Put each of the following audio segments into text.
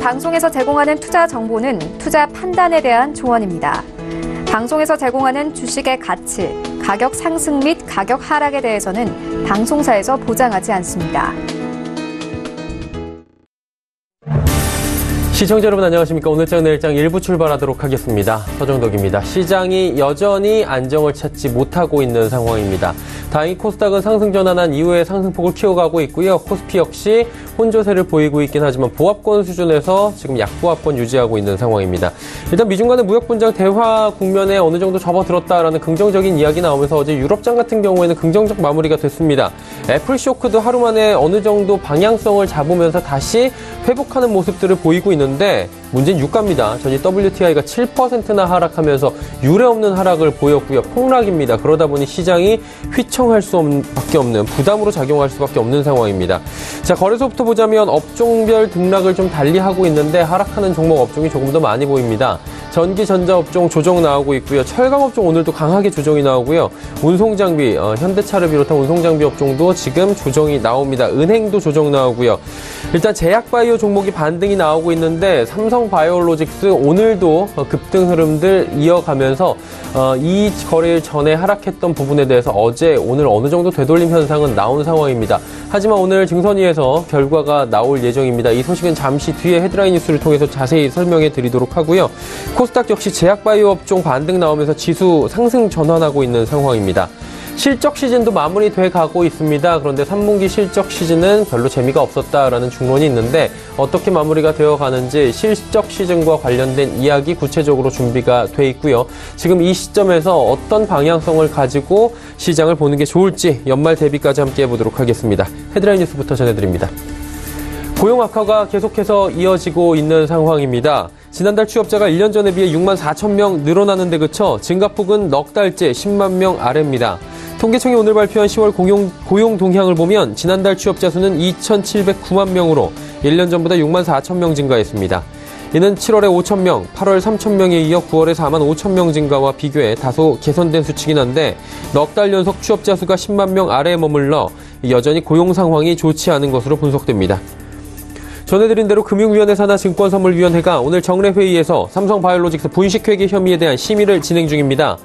방송에서 제공하는 투자 정보는 투자 판단에 대한 조언입니다. 방송에서 제공하는 주식의 가치, 가격 상승 및 가격 하락에 대해서는 방송사에서 보장하지 않습니다. 시청자 여러분 안녕하십니까. 오늘장 내일장 1부 출발하도록 하겠습니다. 서정덕입니다. 시장이 여전히 안정을 찾지 못하고 있는 상황입니다. 다행히 코스닥은 상승 전환한 이후에 상승폭을 키워가고 있고요. 코스피 역시 혼조세를 보이고 있긴 하지만 보합권 수준에서 지금 약보합권 유지하고 있는 상황입니다. 일단 미중 간의 무역 분쟁 대화 국면에 어느 정도 접어들었다라는 긍정적인 이야기 나오면서 어제 유럽장 같은 경우에는 긍정적 마무리가 됐습니다. 애플 쇼크도 하루 만에 어느 정도 방향성을 잡으면서 다시 회복하는 모습들을 보이고 있는데 문제는 유가입니다. 전일 WTI가 7%나 하락하면서 유례없는 하락을 보였고요. 폭락입니다. 그러다 보니 시장이 휘청할 수밖에 없는 부담으로 작용할 수밖에 없는 상황입니다. 자, 거래소부터 보자면 업종별 등락을 좀 달리하고 있는데 하락하는 종목 업종이 조금 더 많이 보입니다. 전기, 전자 업종 조정 나오고 있고요. 철강 업종 오늘도 강하게 조정이 나오고요. 운송장비, 현대차를 비롯한 운송장비 업종도 지금 조정이 나옵니다. 은행도 조정 나오고요. 일단 제약바이오 종목이 반등이 나오고 있는데 삼성바이오로직스 오늘도 급등 흐름들 이어가면서 이 거래일 전에 하락했던 부분에 대해서 어제, 오늘 어느 정도 되돌림 현상은 나온 상황입니다. 하지만 오늘 증선위에서 결과가 나올 예정입니다. 이 소식은 잠시 뒤에 헤드라인 뉴스를 통해서 자세히 설명해 드리도록 하고요. 코스닥 역시 제약바이오 업종 반등 나오면서 지수 상승 전환하고 있는 상황입니다. 실적 시즌도 마무리돼 가고 있습니다. 그런데 3분기 실적 시즌은 별로 재미가 없었다라는 중론이 있는데 어떻게 마무리가 되어 가는지 실적 시즌과 관련된 이야기 구체적으로 준비가 돼 있고요. 지금 이 시점에서 어떤 방향성을 가지고 시장을 보는 게 좋을지 연말 대비까지 함께 해보도록 하겠습니다. 헤드라인 뉴스부터 전해드립니다. 고용 악화가 계속해서 이어지고 있는 상황입니다. 지난달 취업자가 1년 전에 비해 6만 4천 명 늘어나는 데 그쳐 증가폭은 넉 달째 10만 명 아래입니다. 통계청이 오늘 발표한 10월 고용 동향을 보면 지난달 취업자 수는 2,709만 명으로 1년 전보다 6만 4천 명 증가했습니다. 이는 7월에 5천 명, 8월 3천 명에 이어 9월에 4만 5천 명 증가와 비교해 다소 개선된 수치긴 한데 넉 달 연속 취업자 수가 10만 명 아래에 머물러 여전히 고용 상황이 좋지 않은 것으로 분석됩니다. 전해드린 대로 금융위원회 산하 증권선물위원회가 오늘 정례회의에서 삼성바이오로직스 분식회계 혐의에 대한 심의를 진행 중입니다.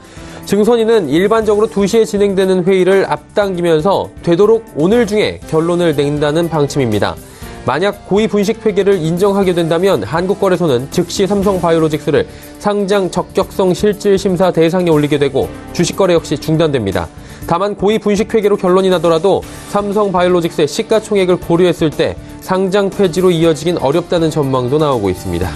증선위는 일반적으로 2시에 진행되는 회의를 앞당기면서 되도록 오늘 중에 결론을 낸다는 방침입니다. 만약 고의 분식회계를 인정하게 된다면 한국거래소는 즉시 삼성바이오로직스를 상장 적격성 실질심사 대상에 올리게 되고 주식거래 역시 중단됩니다. 다만 고의 분식회계로 결론이 나더라도 삼성바이오로직스의 시가총액을 고려했을 때 상장 폐지로 이어지긴 어렵다는 전망도 나오고 있습니다.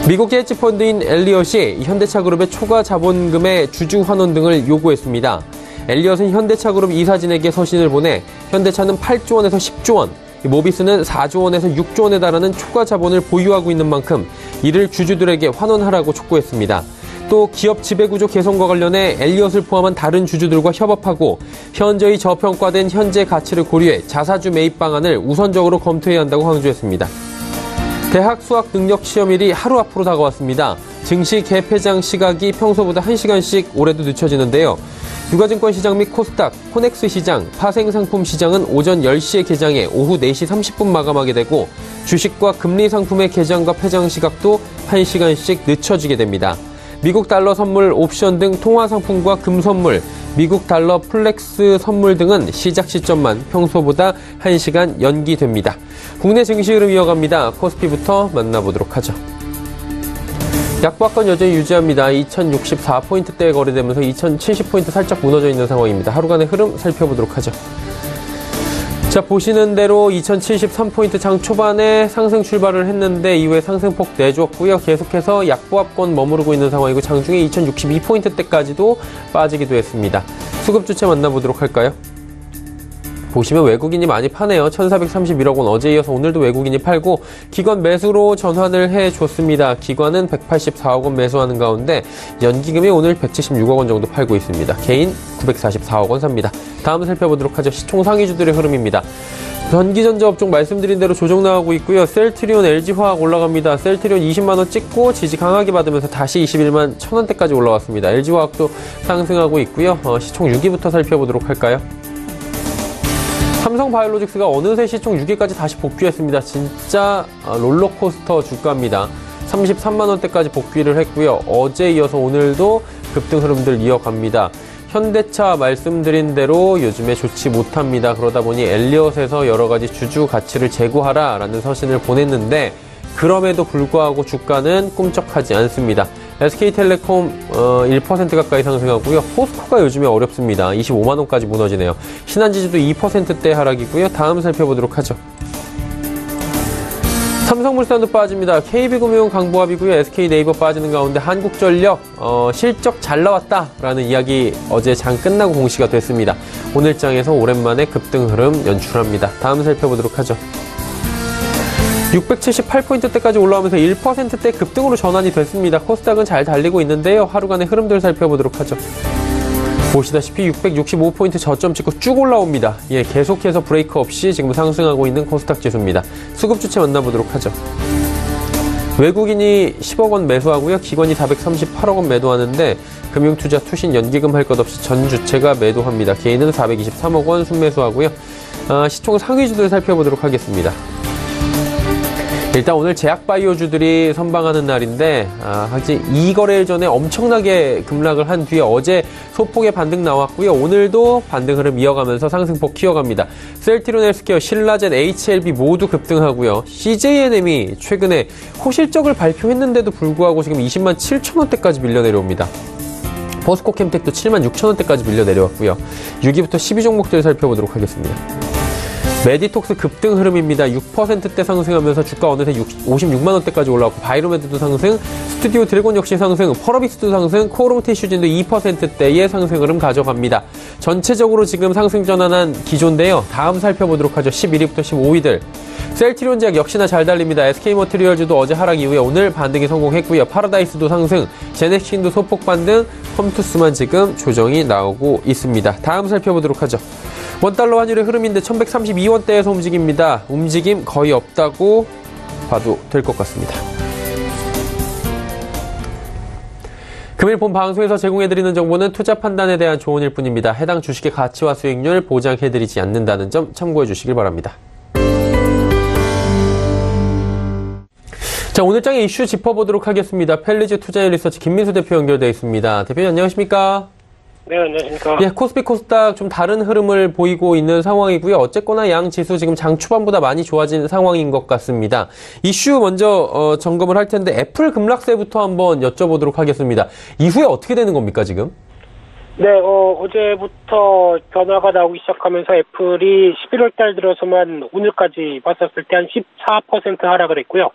미국 헤지펀드인 엘리엇이 현대차그룹의 초과 자본금의 주주 환원 등을 요구했습니다. 엘리엇은 현대차그룹 이사진에게 서신을 보내 현대차는 8조 원에서 10조 원, 모비스는 4조 원에서 6조 원에 달하는 초과 자본을 보유하고 있는 만큼 이를 주주들에게 환원하라고 촉구했습니다. 또 기업 지배구조 개선과 관련해 엘리엇을 포함한 다른 주주들과 협업하고 현저히 저평가된 현재 가치를 고려해 자사주 매입 방안을 우선적으로 검토해야 한다고 강조했습니다. 대학 수학 능력 시험일이 하루 앞으로 다가왔습니다. 증시 개폐장 시각이 평소보다 1시간씩 올해도 늦춰지는데요. 유가증권 시장 및 코스닥, 코넥스 시장, 파생상품 시장은 오전 10시에 개장해 오후 4시 30분 마감하게 되고 주식과 금리 상품의 개장과 폐장 시각도 1시간씩 늦춰지게 됩니다. 미국 달러 선물, 옵션 등 통화 상품과 금 선물, 미국 달러 플렉스 선물 등은 시작 시점만 평소보다 1시간 연기됩니다. 국내 증시 흐름 이어갑니다. 코스피부터 만나보도록 하죠. 약보합권 여전히 유지합니다. 2064포인트대에 거래되면서 2070포인트 살짝 무너져 있는 상황입니다. 하루간의 흐름 살펴보도록 하죠. 자, 보시는 대로 2073포인트 장 초반에 상승 출발을 했는데 이후에 상승폭 내줬고요. 계속해서 약보합권 머무르고 있는 상황이고 장중에 2062포인트대까지도 빠지기도 했습니다. 수급 주체 만나보도록 할까요? 보시면 외국인이 많이 파네요. 1431억 원 어제에 이어서 오늘도 외국인이 팔고 기관 매수로 전환을 해줬습니다. 기관은 184억 원 매수하는 가운데 연기금이 오늘 176억 원 정도 팔고 있습니다. 개인 944억 원 삽니다. 다음 살펴보도록 하죠. 시총 상위주들의 흐름입니다. 전기전자 업종 말씀드린 대로 조정 나오고 있고요. 셀트리온, LG화학 올라갑니다. 셀트리온 20만원 찍고 지지 강하게 받으면서 다시 21만 1,000원대까지 올라왔습니다. LG화학도 상승하고 있고요. 시총 6위부터 살펴보도록 할까요? 삼성바이오로직스가 어느새 시총 6위까지 다시 복귀했습니다. 진짜 롤러코스터 주가입니다. 33만 원대까지 복귀를 했고요. 어제 이어서 오늘도 급등 흐름들 이어갑니다. 현대차 말씀드린 대로 요즘에 좋지 못합니다. 그러다 보니 엘리엇에서 여러 가지 주주 가치를 제고하라라는 서신을 보냈는데 그럼에도 불구하고 주가는 꿈쩍하지 않습니다. SK텔레콤 1% 가까이 상승하고요. 포스코가 요즘에 어렵습니다. 25만 원까지 무너지네요. 신한지주도 2%대 하락이고요. 다음 살펴보도록 하죠. 삼성물산도 빠집니다. KB금융 강보합이고요. SK네이버 빠지는 가운데 한국전력 실적 잘 나왔다라는 이야기 어제 장 끝나고 공시가 됐습니다. 오늘 장에서 오랜만에 급등 흐름 연출합니다. 다음 살펴보도록 하죠. 678포인트대까지 올라오면서 1%대 급등으로 전환이 됐습니다. 코스닥은 잘 달리고 있는데요. 하루간의 흐름들 살펴보도록 하죠. 보시다시피 665포인트 저점 찍고 쭉 올라옵니다. 예, 계속해서 브레이크 없이 지금 상승하고 있는 코스닥 지수입니다. 수급 주체 만나보도록 하죠. 외국인이 10억 원 매수하고요. 기관이 438억 원 매도하는데 금융투자, 투신, 연기금 할 것 없이 전 주체가 매도합니다. 개인은 423억 원 순매수하고요. 시총 상위주들 살펴보도록 하겠습니다. 일단 오늘 제약바이오주들이 선방하는 날인데 하지 2거래일 전에 엄청나게 급락을 한 뒤에 어제 소폭의 반등 나왔고요. 오늘도 반등 흐름 이어가면서 상승폭 키워갑니다. 셀트리온 헬스케어, 신라젠, HLB 모두 급등하고요. CJNM이 최근에 호실적을 발표했는데도 불구하고 지금 20만 7천 원대까지 밀려 내려옵니다. 포스코 캠텍도 7만 6천 원대까지 밀려 내려왔고요. 6위부터 12종목들 살펴보도록 하겠습니다. 메디톡스 급등 흐름입니다. 6%대 상승하면서 주가 어느새 56만 원대까지 올라왔고 바이로메드도 상승, 스튜디오 드래곤 역시 상승, 펄어빅스도 상승, 코오롱 티슈진도 2%대의 상승 흐름 가져갑니다. 전체적으로 지금 상승 전환한 기조인데요. 다음 살펴보도록 하죠. 11위부터 15위들. 셀트리온 제약 역시나 잘 달립니다. SK머티리얼즈도 어제 하락 이후에 오늘 반등에 성공했고요. 파라다이스도 상승, 제넥신도 소폭 반등, 컴투스만 지금 조정이 나오고 있습니다. 다음 살펴보도록 하죠. 원달러 환율의 흐름인데 1132원대에서 움직입니다. 움직임 거의 없다고 봐도 될 것 같습니다. 금일 본 방송에서 제공해드리는 정보는 투자 판단에 대한 조언일 뿐입니다. 해당 주식의 가치와 수익률 보장해드리지 않는다는 점 참고해 주시길 바랍니다. 자, 오늘 장의 이슈 짚어보도록 하겠습니다. 펠리즈 투자인 리서치 김민수 대표 연결되어 있습니다. 대표님 안녕하십니까? 네, 안녕하십니까. 예, 코스피 코스닥 좀 다른 흐름을 보이고 있는 상황이고요. 어쨌거나 양 지수 지금 장 초반보다 많이 좋아진 상황인 것 같습니다. 이슈 먼저 점검을 할 텐데 애플 급락세부터 한번 여쭤보도록 하겠습니다. 이후에 어떻게 되는 겁니까 지금? 네, 어제부터 변화가 나오기 시작하면서 애플이 11월 달 들어서만 오늘까지 봤었을 때 한 14% 하락을 했고요.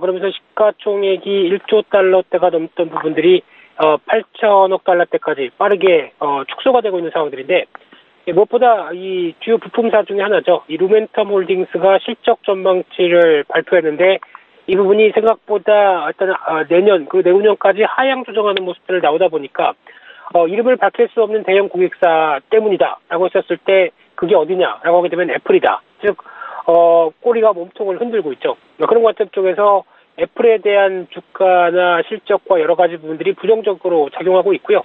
그러면서 시가총액이 1조 달러대가 넘던 부분들이 8천억 달러대까지 빠르게 축소가 되고 있는 상황들인데, 무엇보다 이 주요 부품사 중에 하나죠. 이 루멘텀 홀딩스가 실적 전망치를 발표했는데 이 부분이 생각보다 어떤 내년 그 내후년까지 하향 조정하는 모습들을 나오다 보니까 이름을 밝힐 수 없는 대형 고객사 때문이다라고 했었을 때 그게 어디냐라고 하게 되면 애플이다. 즉 꼬리가 몸통을 흔들고 있죠. 그런 관점 쪽에서 애플에 대한 주가나 실적과 여러 가지 부분들이 부정적으로 작용하고 있고요.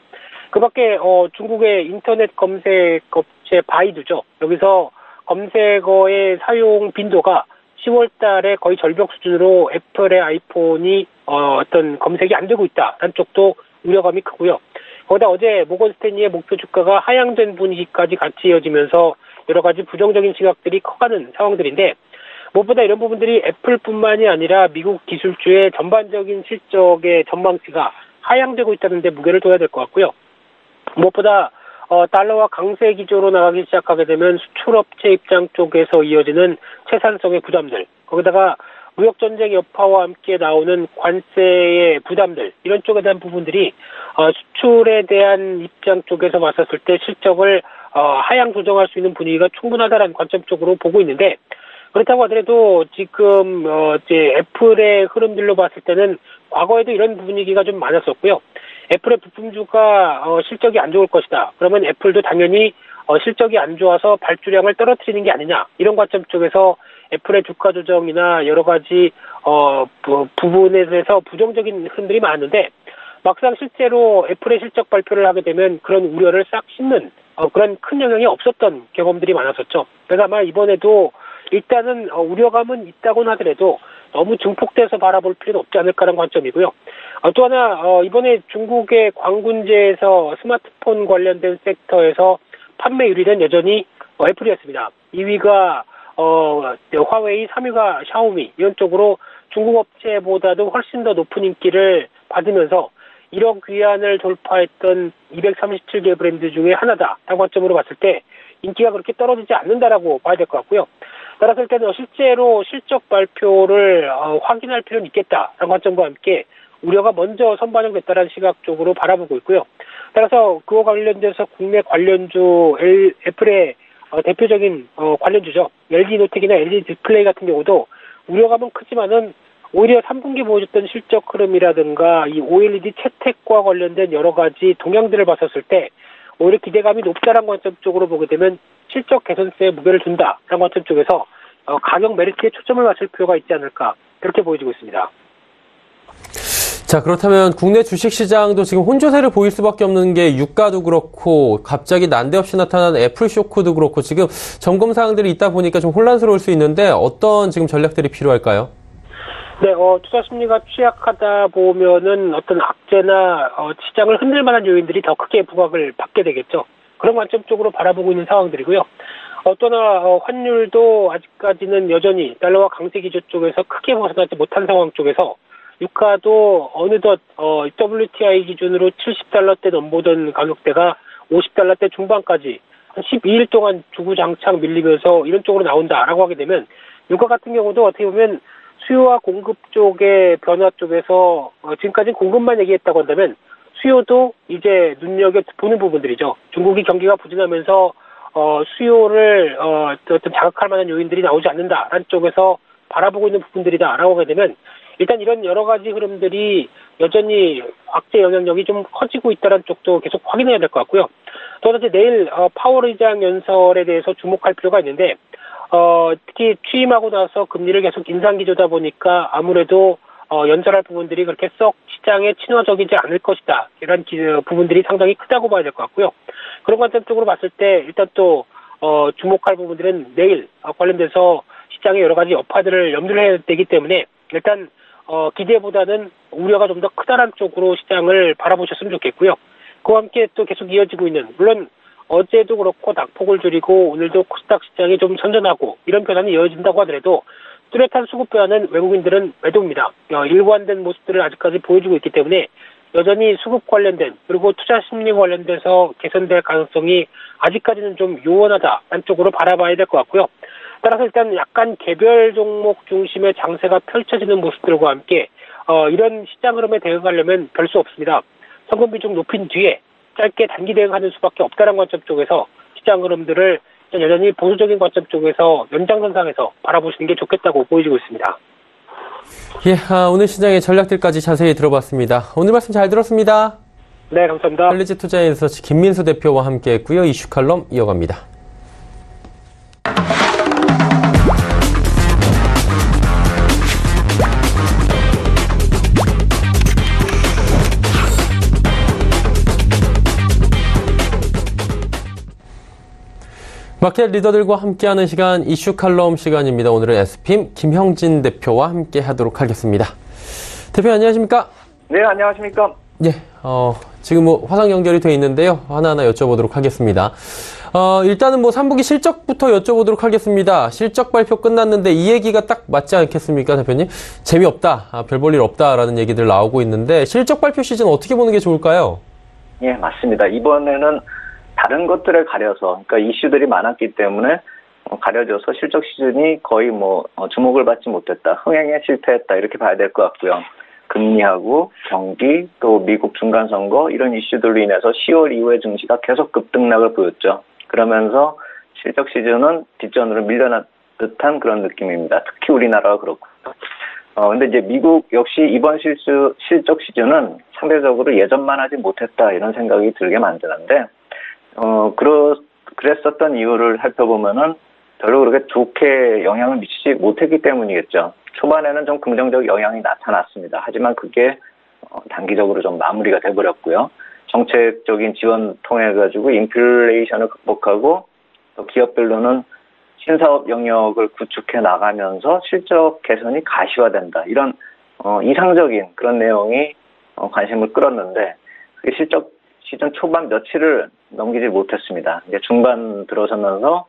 그 밖에 중국의 인터넷 검색 업체 바이두죠. 여기서 검색어의 사용 빈도가 10월 달에 거의 절벽 수준으로 애플의 아이폰이 어떤 검색이 안 되고 있다는 쪽도 우려감이 크고요. 거기다 어제 모건스탠리의 목표 주가가 하향된 분위기까지 같이 이어지면서 여러 가지 부정적인 시각들이 커가는 상황들인데, 무엇보다 이런 부분들이 애플뿐만이 아니라 미국 기술주의 전반적인 실적의 전망치가 하향되고 있다는 데 무게를 둬야 될 것 같고요. 무엇보다 달러와 강세 기조로 나가기 시작하게 되면 수출업체 입장 쪽에서 이어지는 채산성의 부담들, 거기다가 무역전쟁 여파와 함께 나오는 관세의 부담들, 이런 쪽에 대한 부분들이 수출에 대한 입장 쪽에서 봤었을 때 실적을 하향 조정할 수 있는 분위기가 충분하다는 관점 쪽으로 보고 있는데, 그렇다고 하더라도 지금 이제 애플의 흐름들로 봤을 때는 과거에도 이런 분위기가 좀 많았었고요. 애플의 부품주가 실적이 안 좋을 것이다. 그러면 애플도 당연히 실적이 안 좋아서 발주량을 떨어뜨리는 게 아니냐, 이런 관점 쪽에서 애플의 주가 조정이나 여러 가지 부분에 대해서 부정적인 흐름들이 많은데, 막상 실제로 애플의 실적 발표를 하게 되면 그런 우려를 싹 씻는 그런 큰 영향이 없었던 경험들이 많았었죠. 그래서 아마 이번에도 일단은 우려감은 있다고는 하더라도 너무 증폭돼서 바라볼 필요는 없지 않을까라는 관점이고요. 또 하나 이번에 중국의 광군제에서 스마트폰 관련된 섹터에서 판매 1위는 여전히 애플이었습니다. 2위가 화웨이, 3위가 샤오미 이런 쪽으로 중국 업체보다도 훨씬 더 높은 인기를 받으면서 1억 위안을 돌파했던 237개 브랜드 중에 하나다라는 관점으로 봤을 때 인기가 그렇게 떨어지지 않는다라고 봐야 될 것 같고요. 따라서 일단은 실제로 실적 발표를 확인할 필요는 있겠다라는 관점과 함께 우려가 먼저 선반영됐다는 시각 쪽으로 바라보고 있고요. 따라서 그와 관련돼서 국내 관련주 애플의 대표적인 관련주죠. LG노텍이나 LG디스플레이 같은 경우도 우려감은 크지만은 오히려 3분기 보여줬던 실적 흐름이라든가 이 OLED 채택과 관련된 여러 가지 동향들을 봤었을 때 오히려 기대감이 높다는 관점 쪽으로 보게 되면 실적 개선세에 무게를 둔다라는 관점 쪽에서 가격 메리트에 초점을 맞출 필요가 있지 않을까 그렇게 보여지고 있습니다. 자, 그렇다면 국내 주식시장도 지금 혼조세를 보일 수밖에 없는 게 유가도 그렇고 갑자기 난데없이 나타난 애플 쇼크도 그렇고 지금 점검 사항들이 있다 보니까 좀 혼란스러울 수 있는데 어떤 지금 전략들이 필요할까요? 네, 투자 심리가 취약하다 보면은 어떤 악재나 시장을 흔들 만한 요인들이 더 크게 부각을 받게 되겠죠. 그런 관점 쪽으로 바라보고 있는 상황들이고요. 또나 환율도 아직까지는 여전히 달러와 강세 기조 쪽에서 크게 벗어나지 못한 상황 쪽에서 유가도 어느덧 WTI 기준으로 70달러대 넘보던 가격대가 50달러대 중반까지 한 12일 동안 주구장창 밀리면서 이런 쪽으로 나온다라고 하게 되면 유가 같은 경우도 어떻게 보면 수요와 공급 쪽의 변화 쪽에서 지금까지 공급만 얘기했다고 한다면 수요도 이제 눈여겨보는 부분들이죠. 중국이 경기가 부진하면서 수요를 어떤 자극할 만한 요인들이 나오지 않는다라는 쪽에서 바라보고 있는 부분들이다라고 하게 되면 일단 이런 여러 가지 흐름들이 여전히 악재 영향력이 좀 커지고 있다는 쪽도 계속 확인해야 될 것 같고요. 또 이제 내일 파월 의장 연설에 대해서 주목할 필요가 있는데 특히 취임하고 나서 금리를 계속 인상 기조다 보니까 아무래도 연설할 부분들이 그렇게 썩 시장에 친화적이지 않을 것이다. 이런 부분들이 상당히 크다고 봐야 될 것 같고요. 그런 관점적으로 봤을 때 일단 또 주목할 부분들은 내일 관련돼서 시장의 여러 가지 여파들을 염두를 해야 되기 때문에 일단 기대보다는 우려가 좀 더 크다란 쪽으로 시장을 바라보셨으면 좋겠고요. 그와 함께 또 계속 이어지고 있는 물론 어제도 그렇고 낙폭을 줄이고 오늘도 코스닥 시장이 좀 선전하고 이런 변화는 이어진다고 하더라도 뚜렷한 수급 변화는 외국인들은 매도입니다. 일관된 모습들을 아직까지 보여주고 있기 때문에 여전히 수급 관련된 그리고 투자 심리 관련돼서 개선될 가능성이 아직까지는 좀 요원하다라는 쪽으로 바라봐야 될 것 같고요. 따라서 일단 약간 개별 종목 중심의 장세가 펼쳐지는 모습들과 함께 이런 시장 흐름에 대응하려면 별 수 없습니다. 성금 비중 높인 뒤에 짧게 단기 대응하는 수밖에 없다는 관점 쪽에서 시장 흐름들을 여전히 보수적인 관점 쪽에서 연장선상에서 바라보시는 게 좋겠다고 보여지고 있습니다. 예, 오늘 시장의 전략들까지 자세히 들어봤습니다. 오늘 말씀 잘 들었습니다. 네, 감사합니다. 퀄리지 투자인서치 김민수 대표와 함께했고요. 이슈 칼럼 이어갑니다. 마켓 리더들과 함께하는 시간 이슈 칼럼 시간입니다. 오늘은 SPIM 김형진 대표와 함께 하도록 하겠습니다. 대표 안녕하십니까? 네, 안녕하십니까? 예, 지금 화상 연결이 돼 있는데요. 하나하나 여쭤보도록 하겠습니다. 일단은 3분기 실적부터 여쭤보도록 하겠습니다. 실적 발표 끝났는데 이 얘기가 딱 맞지 않겠습니까, 대표님? 재미없다, 별 볼 일 없다라는 얘기들 나오고 있는데 실적 발표 시즌 어떻게 보는 게 좋을까요? 예, 맞습니다. 이번에는 다른 것들을 가려서, 그러니까 이슈들이 많았기 때문에 가려져서 실적 시즌이 거의 주목을 받지 못했다, 흥행에 실패했다 이렇게 봐야 될 것 같고요. 금리하고 경기 또 미국 중간선거 이런 이슈들로 인해서 10월 이후에 증시가 계속 급등락을 보였죠. 그러면서 실적 시즌은 뒷전으로 밀려난 듯한 그런 느낌입니다. 특히 우리나라가 그렇고. 근데 이제 미국 역시 이번 실적 시즌은 상대적으로 예전만 하지 못했다 이런 생각이 들게 만드는데 그랬었던 이유를 살펴보면은 별로 그렇게 좋게 영향을 미치지 못했기 때문이겠죠. 초반에는 좀 긍정적 영향이 나타났습니다. 하지만 그게 단기적으로 좀 마무리가 돼버렸고요. 정책적인 지원 통해 가지고 인플레이션을 극복하고 또 기업별로는 신사업 영역을 구축해 나가면서 실적 개선이 가시화된다. 이런 이상적인 그런 내용이 관심을 끌었는데 그게 실적 시즌 초반 며칠을 넘기지 못했습니다. 이제 중반 들어서면서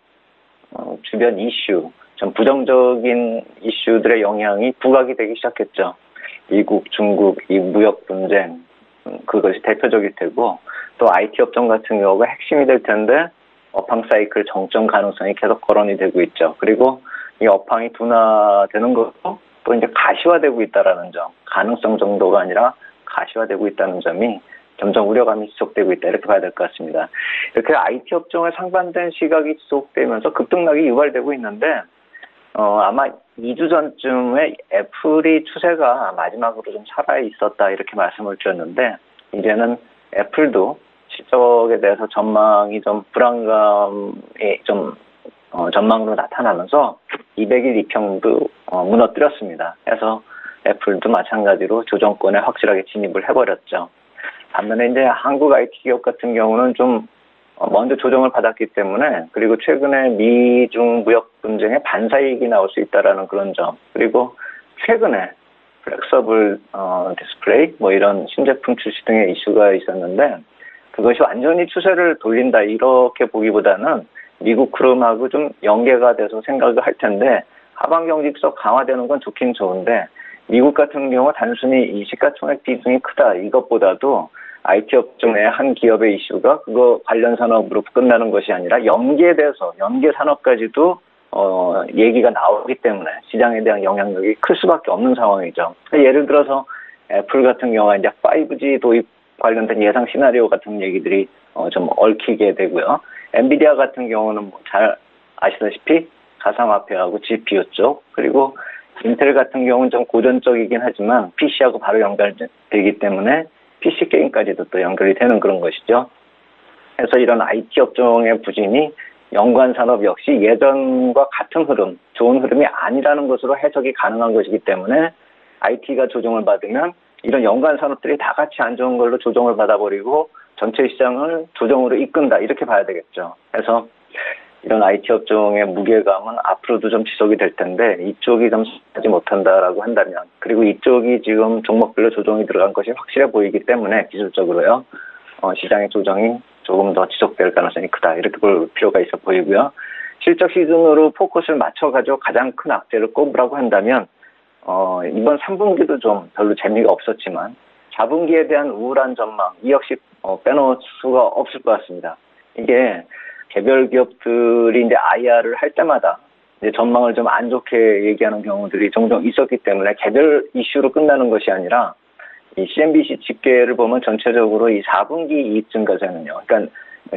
주변 이슈, 좀 부정적인 이슈들의 영향이 부각이 되기 시작했죠. 미국, 중국, 이 무역 분쟁 그것이 대표적일 테고 또 IT 업종 같은 경우가 핵심이 될 텐데 업황 사이클 정점 가능성이 계속 거론이 되고 있죠. 그리고 이 업황이 둔화되는 것도 또 이제 가시화되고 있다라는 점, 가능성 정도가 아니라 가시화되고 있다는 점이 점점 우려감이 지속되고 있다 이렇게 봐야 될 것 같습니다. 이렇게 IT 업종의 상반된 시각이 지속되면서 급등락이 유발되고 있는데 아마 2주 전쯤에 애플이 추세가 마지막으로 좀 살아 있었다 이렇게 말씀을 드렸는데 이제는 애플도 실적에 대해서 전망이 좀 불안감이 좀 전망으로 나타나면서 200일 이평도 무너뜨렸습니다. 그래서 애플도 마찬가지로 조정권에 확실하게 진입을 해버렸죠. 반면에 이제 한국 IT 기업 같은 경우는 좀 먼저 조정을 받았기 때문에 그리고 최근에 미중 무역 분쟁에 반사이익이 나올 수 있다라는 그런 점 그리고 최근에 플렉서블 디스플레이 뭐 이런 신제품 출시 등의 이슈가 있었는데 그것이 완전히 추세를 돌린다 이렇게 보기보다는 미국 흐름하고 좀 연계가 돼서 생각을 할 텐데 하반 경직성 강화되는 건 좋긴 좋은데 미국 같은 경우 단순히 이 시가총액 비중이 크다 이것보다도 IT 업종의 한 기업의 이슈가 그거 관련 산업으로 끝나는 것이 아니라 연계돼서 연계 산업까지도 얘기가 나오기 때문에 시장에 대한 영향력이 클 수밖에 없는 상황이죠. 예를 들어서 애플 같은 경우가 이제 5G 도입 관련된 예상 시나리오 같은 얘기들이 좀 얽히게 되고요. 엔비디아 같은 경우는 뭐 잘 아시다시피 가상화폐하고 GPU 쪽 그리고 인텔 같은 경우는 좀 고전적이긴 하지만 PC하고 바로 연결되기 때문에 PC 게임까지도 또 연결이 되는 그런 것이죠. 그래서 이런 IT 업종의 부진이 연관 산업 역시 예전과 같은 흐름, 좋은 흐름이 아니라는 것으로 해석이 가능한 것이기 때문에 IT가 조정을 받으면 이런 연관 산업들이 다 같이 안 좋은 걸로 조정을 받아버리고 전체 시장을 조정으로 이끈다 이렇게 봐야 되겠죠. 그래서 이런 IT 업종의 무게감은 앞으로도 좀 지속이 될 텐데 이쪽이 좀 하지 못한다라고 한다면 그리고 이쪽이 지금 종목별로 조정이 들어간 것이 확실해 보이기 때문에 기술적으로요. 시장의 조정이 조금 더 지속될 가능성이 크다 이렇게 볼 필요가 있어 보이고요. 실적 시즌으로 포커스를 맞춰가지고 가장 큰 악재를 꼽으라고 한다면 이번 3분기도 좀 별로 재미가 없었지만 4분기에 대한 우울한 전망 이 역시 빼놓을 수가 없을 것 같습니다. 이게 개별 기업들이 이제 IR을 할 때마다 이제 전망을 좀 안 좋게 얘기하는 경우들이 종종 있었기 때문에 개별 이슈로 끝나는 것이 아니라 이 CNBC 집계를 보면 전체적으로 이 4분기 이익 증가세는요. 그러니까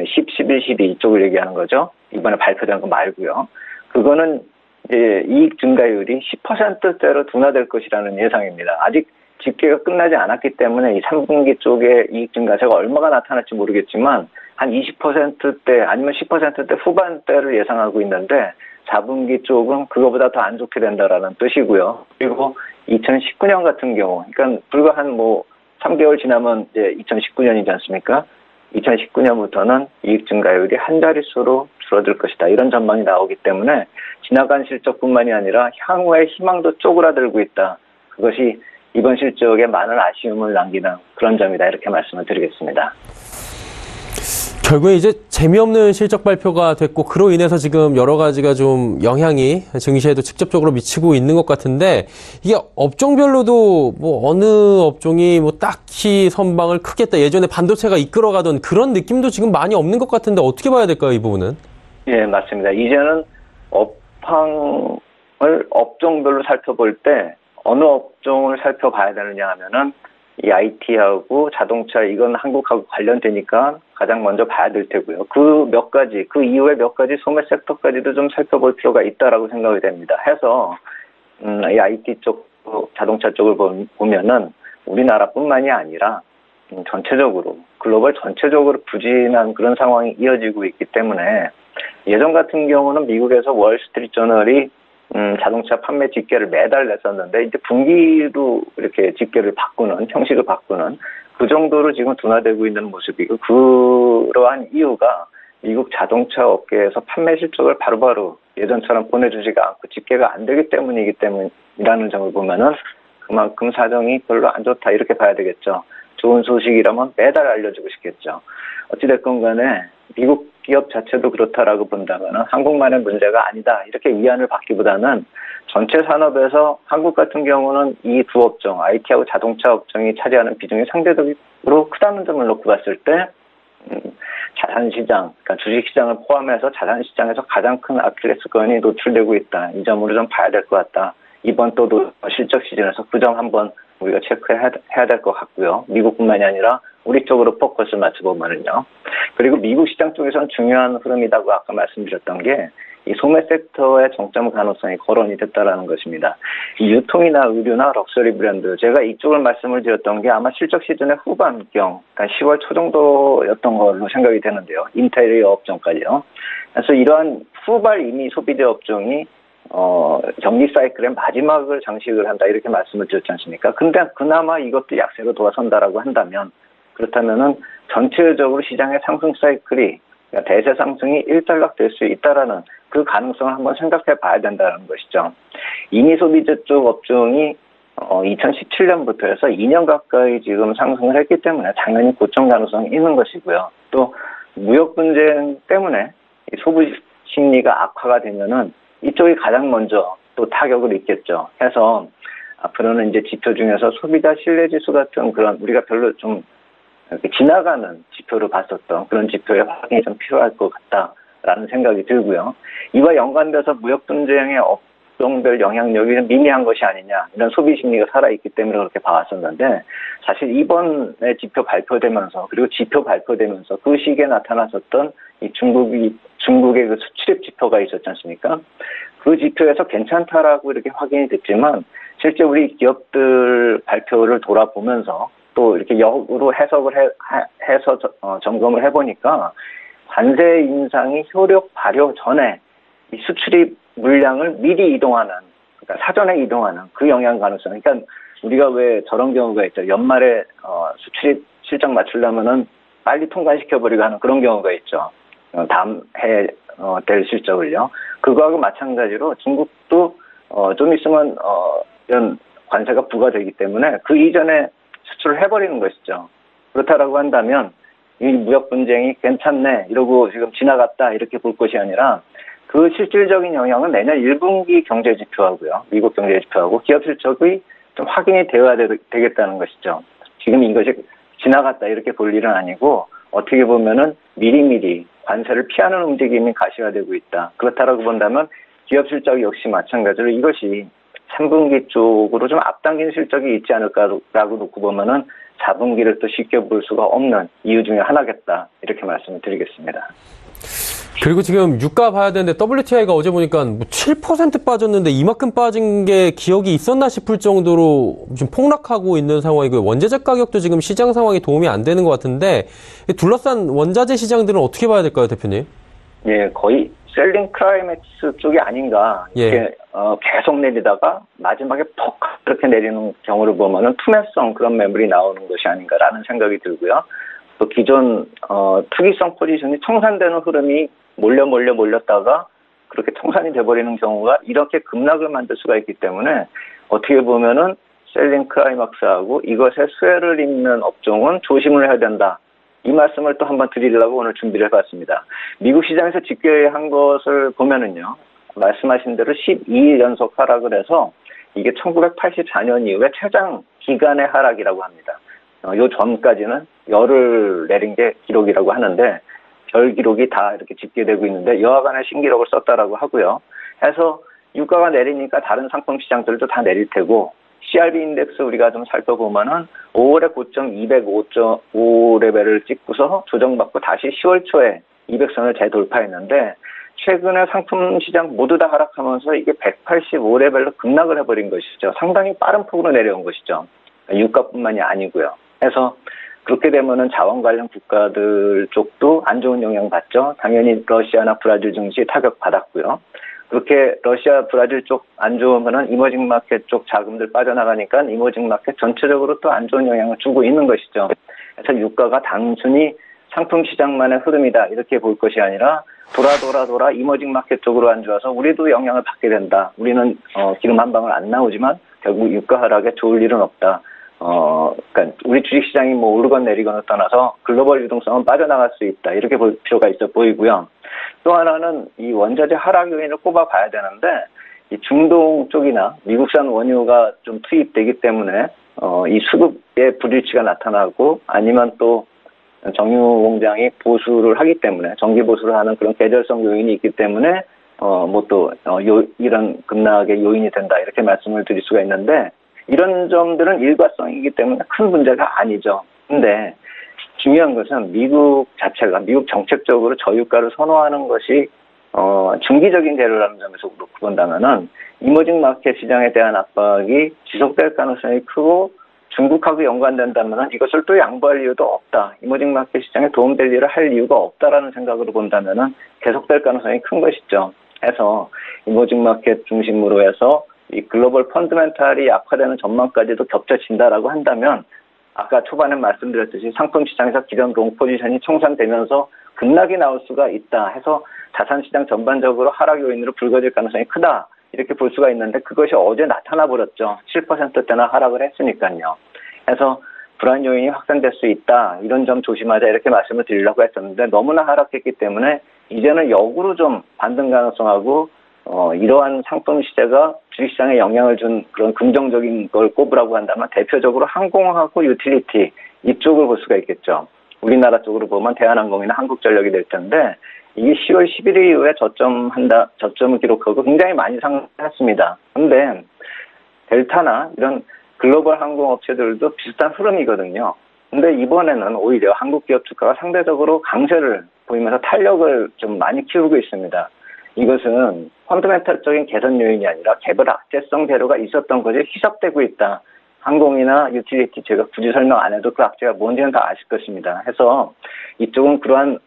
10, 11, 12 이쪽을 얘기하는 거죠. 이번에 발표된 거 말고요. 그거는 이제 이익 증가율이 10%대로 둔화될 것이라는 예상입니다. 아직 집계가 끝나지 않았기 때문에 이 3분기 쪽에 이익 증가세가 얼마가 나타날지 모르겠지만 한 20%대 아니면 10%대 후반대를 예상하고 있는데 4분기 쪽은 그거보다 더 안 좋게 된다라는 뜻이고요. 그리고 2019년 같은 경우, 그러니까 불과 한 3개월 지나면 이제 2019년이지 않습니까? 2019년부터는 이익 증가율이 한 자릿수로 줄어들 것이다. 이런 전망이 나오기 때문에 지나간 실적뿐만이 아니라 향후의 희망도 쪼그라들고 있다. 그것이 이번 실적에 많은 아쉬움을 남기는 그런 점이다. 이렇게 말씀을 드리겠습니다. 결국에 이제 재미없는 실적 발표가 됐고 그로 인해서 지금 여러 가지가 좀 영향이 증시에도 직접적으로 미치고 있는 것 같은데 이게 업종별로도 어느 업종이 딱히 선방을 크게 했다. 예전에 반도체가 이끌어가던 그런 느낌도 지금 많이 없는 것 같은데 어떻게 봐야 될까요, 이 부분은? 예, 맞습니다. 이제는 업황을 업종별로 살펴볼 때 어느 업종을 살펴봐야 되느냐 하면은 이 IT하고 자동차 이건 한국하고 관련되니까 가장 먼저 봐야 될 테고요. 그 이후에 몇 가지 소매 섹터까지도 좀 살펴볼 필요가 있다라고 생각이 됩니다. 해서 이 IT 쪽, 자동차 쪽을 보면은 우리나라뿐만이 아니라 전체적으로 글로벌 전체적으로 부진한 그런 상황이 이어지고 있기 때문에 예전 같은 경우는 미국에서 월스트리트저널이 자동차 판매 집계를 매달 냈었는데 이제 분기로 이렇게 집계를 바꾸는 형식을 바꾸는 그 정도로 지금 둔화되고 있는 모습이고 그러한 이유가 미국 자동차 업계에서 판매 실적을 바로바로 예전처럼 보내주지가 않고 집계가 안 되기 때문이라는 점을 보면은 그만큼 사정이 별로 안 좋다 이렇게 봐야 되겠죠. 좋은 소식이라면 매달 알려주고 싶겠죠. 어찌됐건 간에 미국 기업 자체도 그렇다라고 본다면 한국만의 문제가 아니다 이렇게 위안을 받기보다는 전체 산업에서 한국 같은 경우는 이 두 업종 IT하고 자동차 업종이 차지하는 비중이 상대적으로 크다는 점을 놓고 봤을 때 자산시장, 그러니까 주식시장을 포함해서 자산시장에서 가장 큰 아킬레스건이 노출되고 있다. 이 점으로 좀 봐야 될 것 같다. 이번 또 실적 시즌에서 그 점 한번 우리가 체크해야 될 것 같고요. 미국뿐만이 아니라 우리 쪽으로 포커스를 맞춰보면은요. 그리고 미국 시장 쪽에서는 중요한 흐름이라고 아까 말씀드렸던 게 이 소매 섹터의 정점 가능성이 거론이 됐다라는 것입니다. 이 유통이나 의류나 럭셔리 브랜드, 제가 이쪽을 말씀을 드렸던 게 아마 실적 시즌의 후반경, 그러니까 10월 초 정도였던 걸로 생각이 되는데요. 인테리어 업종까지요. 그래서 이러한 후발 이미 소비재 업종이 경기 사이클의 마지막을 장식을 한다 이렇게 말씀을 드렸지 않습니까? 근데 그나마 이것도 약세로 돌아선다라고 한다면 그렇다면은 전체적으로 시장의 상승 사이클이 그러니까 대세 상승이 일단락될 수 있다라는 그 가능성을 한번 생각해 봐야 된다는 것이죠. 이미 소비재 쪽 업종이 2017년부터 해서 2년 가까이 지금 상승을 했기 때문에 당연히 고점 가능성이 있는 것이고요. 또 무역 분쟁 때문에 소비 심리가 악화가 되면은 이쪽이 가장 먼저 또 타격을 입겠죠. 해서 앞으로는 이제 지표 중에서 소비자 신뢰지수 같은 그런 우리가 별로 좀 이렇게 지나가는 지표로 봤었던 그런 지표의 확인이 좀 필요할 것 같다라는 생각이 들고요. 이와 연관돼서 무역 분쟁의 업종별 영향력이 좀 미미한 것이 아니냐 이런 소비 심리가 살아있기 때문에 그렇게 봐왔었는데 사실 이번에 지표 발표되면서 그리고 지표 발표되면서 그 시기에 나타났었던 이 중국의 그 수출입 지표가 있었지 않습니까? 그 지표에서 괜찮다라고 이렇게 확인이 됐지만 실제 우리 기업들 발표를 돌아보면서 또 이렇게 역으로 해석을 해서 점검을 해보니까 관세 인상이 효력 발효 전에 이 수출입 물량을 미리 이동하는, 그러니까 사전에 이동하는 그 영향 가능성. 그러니까 우리가 왜 저런 경우가 있죠. 연말에 수출입 실적 맞추려면은 빨리 통과시켜버리고 하는 그런 경우가 있죠. 다음 해 될 실적을요. 그거하고 마찬가지로 중국도 좀 있으면 이런 관세가 부과되기 때문에 그 이전에 수출을 해버리는 것이죠. 그렇다라고 한다면 이 무역 분쟁이 괜찮네 이러고 지금 지나갔다 이렇게 볼 것이 아니라 그 실질적인 영향은 내년 1분기 경제 지표하고요. 미국 경제 지표하고 기업 실적이 좀 확인이 되어야 되겠다는 것이죠. 지금 이것이 지나갔다 이렇게 볼 일은 아니고 어떻게 보면은 미리미리 관세를 피하는 움직임이 가시화되고 있다. 그렇다라고 본다면 기업 실적 역시 마찬가지로 이것이 3분기 쪽으로 좀 앞당긴 실적이 있지 않을까라고 놓고 보면은 4분기를 또 쉽게 볼 수가 없는 이유 중에 하나겠다. 이렇게 말씀을 드리겠습니다. 그리고 지금 유가 봐야 되는데 WTI가 어제 보니까 7% 빠졌는데 이만큼 빠진 게 기억이 있었나 싶을 정도로 지금 폭락하고 있는 상황이고요. 원자재 가격도 지금 시장 상황이 도움이 안 되는 것 같은데 둘러싼 원자재 시장들은 어떻게 봐야 될까요, 대표님? 예, 거의 셀링 클라이맥스 쪽이 아닌가. 이렇게 계속 내리다가 마지막에 퍽 그렇게 내리는 경우를 보면은 투매성 그런 매물이 나오는 것이 아닌가라는 생각이 들고요. 또 기존 투기성 포지션이 청산되는 흐름이 몰렸다가 그렇게 청산이 돼버리는 경우가 이렇게 급락을 만들 수가 있기 때문에 어떻게 보면은 셀링 클라이막스하고 이것에 수혜를 입는 업종은 조심을 해야 된다. 이 말씀을 또 한번 드리려고 오늘 준비를 해봤습니다. 미국 시장에서 집계한 것을 보면은요, 말씀하신 대로 12일 연속 하락을 해서 이게 1984년 이후에 최장 기간의 하락이라고 합니다. 요 전까지는 열을 내린 게 기록이라고 하는데 별 기록이 다 이렇게 집계되고 있는데 여하간의 신기록을 썼다라고 하고요. 해서 유가가 내리니까 다른 상품 시장들도 다 내릴 테고 CRB 인덱스 우리가 좀 살펴보면은 5월에 고점 205.5 레벨을 찍고서 조정받고 다시 10월 초에 200선을 재돌파했는데 최근에 상품 시장 모두 다 하락하면서 이게 185 레벨로 급락을 해버린 것이죠. 상당히 빠른 폭으로 내려온 것이죠. 유가뿐만이 아니고요. 해서 그렇게 되면은 자원 관련 국가들 쪽도 안 좋은 영향 받죠. 당연히 러시아나 브라질 증시 타격 받았고요. 그렇게 러시아, 브라질 쪽 안 좋으면은 이머징 마켓 쪽 자금들 빠져나가니까 이머징 마켓 전체적으로 또 안 좋은 영향을 주고 있는 것이죠. 그래서 유가가 단순히 상품 시장만의 흐름이다 이렇게 볼 것이 아니라 돌아 이머징 마켓 쪽으로 안 좋아서 우리도 영향을 받게 된다. 우리는 기름 한 방울 안 나오지만 결국 유가 하락에 좋을 일은 없다. 그러니까 우리 주식시장이 뭐 오르건 내리건을 떠나서 글로벌 유동성은 빠져나갈 수 있다. 이렇게 볼 필요가 있어 보이고요. 또 하나는 이 원자재 하락 요인을 꼽아봐야 되는데 이 중동 쪽이나 미국산 원유가 좀 투입되기 때문에 이 수급의 불일치가 나타나고 아니면 또 정유 공장이 보수를 하기 때문에 정기 보수를 하는 그런 계절성 요인이 있기 때문에 이런 급락의 요인이 된다 이렇게 말씀을 드릴 수가 있는데 이런 점들은 일과성이기 때문에 큰 문제가 아니죠. 근데 중요한 것은 미국 자체가 미국 정책적으로 저유가를 선호하는 것이 중기적인 재료라는 점에서 놓고 본다면은 이머징 마켓 시장에 대한 압박이 지속될 가능성이 크고 중국하고 연관된다면 이것을 또 양보할 이유도 없다. 이머징 마켓 시장에 도움될 일을 할 이유가 없다라는 생각으로 본다면 계속될 가능성이 큰 것이죠. 해서 이머징 마켓 중심으로 해서 이 글로벌 펀드멘탈이 약화되는 전망까지도 겹쳐진다라고 한다면 아까 초반에 말씀드렸듯이 상품 시장에서 기존 롱 포지션이 청산되면서 급락이 나올 수가 있다 해서 자산시장 전반적으로 하락 요인으로 불거질 가능성이 크다. 이렇게 볼 수가 있는데 그것이 어제 나타나 버렸죠. 7%대나 하락을 했으니까요. 그래서 불안 요인이 확산될 수 있다. 이런 점 조심하자 이렇게 말씀을 드리려고 했었는데 너무나 하락했기 때문에 이제는 역으로 좀 반등 가능성하고 이러한 상품 시세가 주식시장에 영향을 준 그런 긍정적인 걸 꼽으라고 한다면 대표적으로 항공하고 유틸리티 이쪽을 볼 수가 있겠죠. 우리나라 쪽으로 보면 대한항공이나 한국전력이 될 텐데 이게 10월 11일 이후에 저점을 기록하고 굉장히 많이 상승했습니다. 그런데 델타나 이런 글로벌 항공업체들도 비슷한 흐름이거든요. 근데 이번에는 오히려 한국 기업 주가가 상대적으로 강세를 보이면서 탄력을 좀 많이 키우고 있습니다. 이것은 펀더멘탈적인 개선 요인이 아니라 개별 악재성 재료가 있었던 것이 희석되고 있다. 항공이나 유틸리티 제가 굳이 설명 안 해도 그 악재가 뭔지는 다 아실 것입니다. 해서 이쪽은 그러한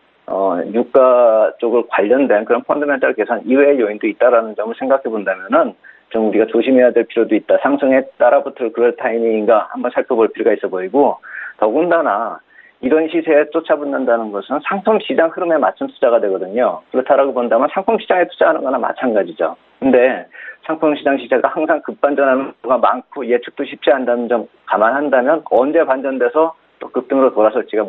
유가 쪽을 관련된 그런 펀더멘탈 개선 이외의 요인도 있다라는 점을 생각해 본다면은 좀 우리가 조심해야 될 필요도 있다. 상승에 따라붙을 그럴 타이밍인가 한번 살펴볼 필요가 있어 보이고 더군다나 이런 시세에 쫓아붙는다는 것은 상품 시장 흐름에 맞춘 투자가 되거든요. 그렇다라고 본다면 상품 시장에 투자하는 거나 마찬가지죠. 근데 상품 시장 시세가 항상 급반전하는 경우가 많고 예측도 쉽지 않다는 점 감안한다면 언제 반전돼서 또 급등으로 돌아설지가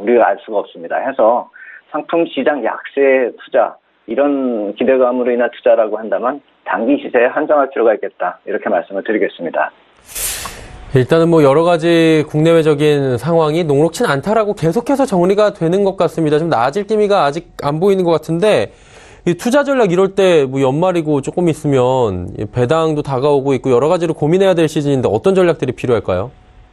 우리가 알 수가 없습니다. 해서 상품 시장 약세 투자 이런 기대감으로 인한 투자라고 한다면 단기 시세에 한정할 필요가 있겠다. 이렇게 말씀을 드리겠습니다. 일단은 뭐 여러 가지 국내외적인 상황이 녹록진 않다라고 계속해서 정리가 되는 것 같습니다. 좀 나아질 기미가 아직 안 보이는 것 같은데 이 투자 전략 이럴 때 뭐 연말이고 조금 있으면 배당도 다가오고 있고 여러 가지로 고민해야 될 시즌인데 어떤 전략들이 필요할까요?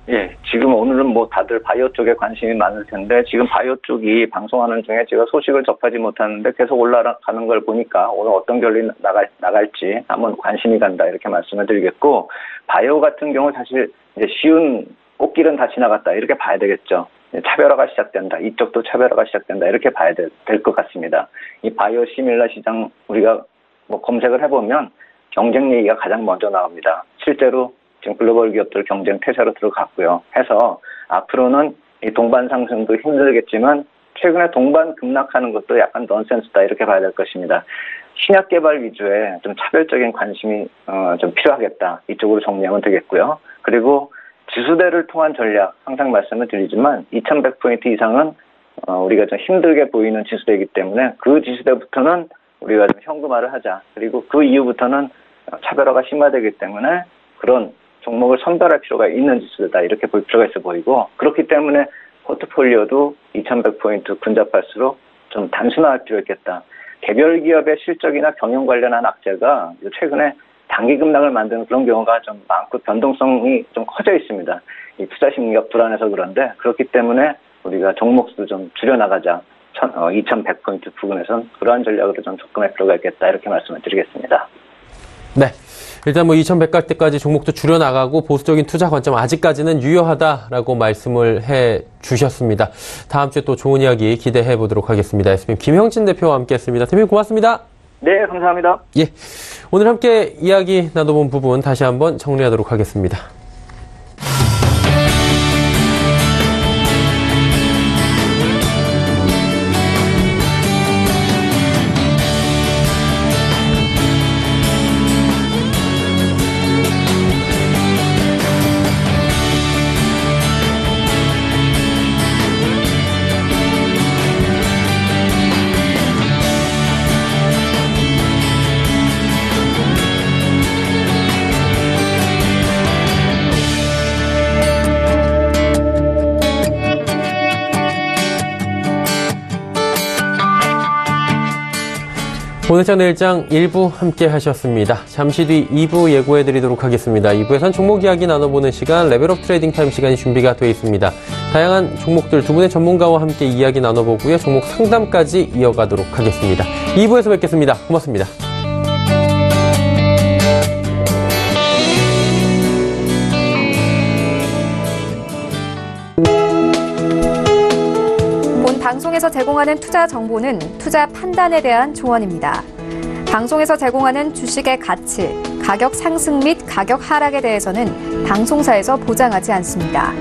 예, 지금 오늘은 뭐 다들 바이오 쪽에 관심이 많을 텐데 지금 바이오 쪽이 방송하는 중에 제가 소식을 접하지 못하는데 계속 올라가는 걸 보니까 오늘 어떤 결론이 나갈지 한번 관심이 간다 이렇게 말씀을 드리겠고 바이오 같은 경우 사실 이제 쉬운 꽃길은 다 지나갔다 이렇게 봐야 되겠죠. 차별화가 시작된다. 이쪽도 차별화가 시작된다. 이렇게 봐야 될 것 같습니다. 이 바이오 시밀라 시장 우리가 뭐 검색을 해보면 경쟁 얘기가 가장 먼저 나옵니다. 실제로 지금 글로벌 기업들 경쟁 태세로 들어갔고요. 해서 앞으로는 이 동반 상승도 힘들겠지만 최근에 동반 급락하는 것도 약간 넌센스다 이렇게 봐야 될 것입니다. 신약 개발 위주의 좀 차별적인 관심이 좀 필요하겠다. 이쪽으로 정리하면 되겠고요. 그리고 지수대를 통한 전략 항상 말씀을 드리지만 2100포인트 이상은 우리가 좀 힘들게 보이는 지수대이기 때문에 그 지수대부터는 우리가 좀 현금화를 하자. 그리고 그 이후부터는 차별화가 심화되기 때문에 그런 종목을 선별할 필요가 있는 지수다 이렇게 볼 필요가 있어 보이고 그렇기 때문에 포트폴리오도 2100포인트 근접할수록 좀 단순화할 필요가 있겠다. 개별 기업의 실적이나 경영 관련한 악재가 최근에 단기 급락을 만드는 그런 경우가 좀 많고 변동성이 좀 커져 있습니다. 이 투자 심리가 불안해서 그런데 그렇기 때문에 우리가 종목수도 좀 줄여나가자. 2100포인트 부근에선 그러한 전략으로 좀 접근할 필요가 있겠다 이렇게 말씀을 드리겠습니다. 네. 일단 뭐 2100갈 때까지 종목도 줄여나가고 보수적인 투자 관점 아직까지는 유효하다라고 말씀을 해 주셨습니다. 다음 주에 또 좋은 이야기 기대해 보도록 하겠습니다. SBM 김형진 대표와 함께했습니다. 대표님 고맙습니다. 네, 감사합니다. 예, 오늘 함께 이야기 나눠본 부분 다시 한번 정리하도록 하겠습니다. 오늘장 내일장 1부 함께 하셨습니다. 잠시 뒤 2부 예고해드리도록 하겠습니다. 2부에선 종목 이야기 나눠보는 시간 레벨업 트레이딩 타임 시간이 준비가 되어 있습니다. 다양한 종목들 두 분의 전문가와 함께 이야기 나눠보고요. 종목 상담까지 이어가도록 하겠습니다. 2부에서 뵙겠습니다. 고맙습니다. 방송에서 제공하는 투자 정보는 투자 판단에 대한 조언입니다. 방송에서 제공하는 주식의 가치, 가격 상승 및 가격 하락에 대해서는 방송사에서 보장하지 않습니다.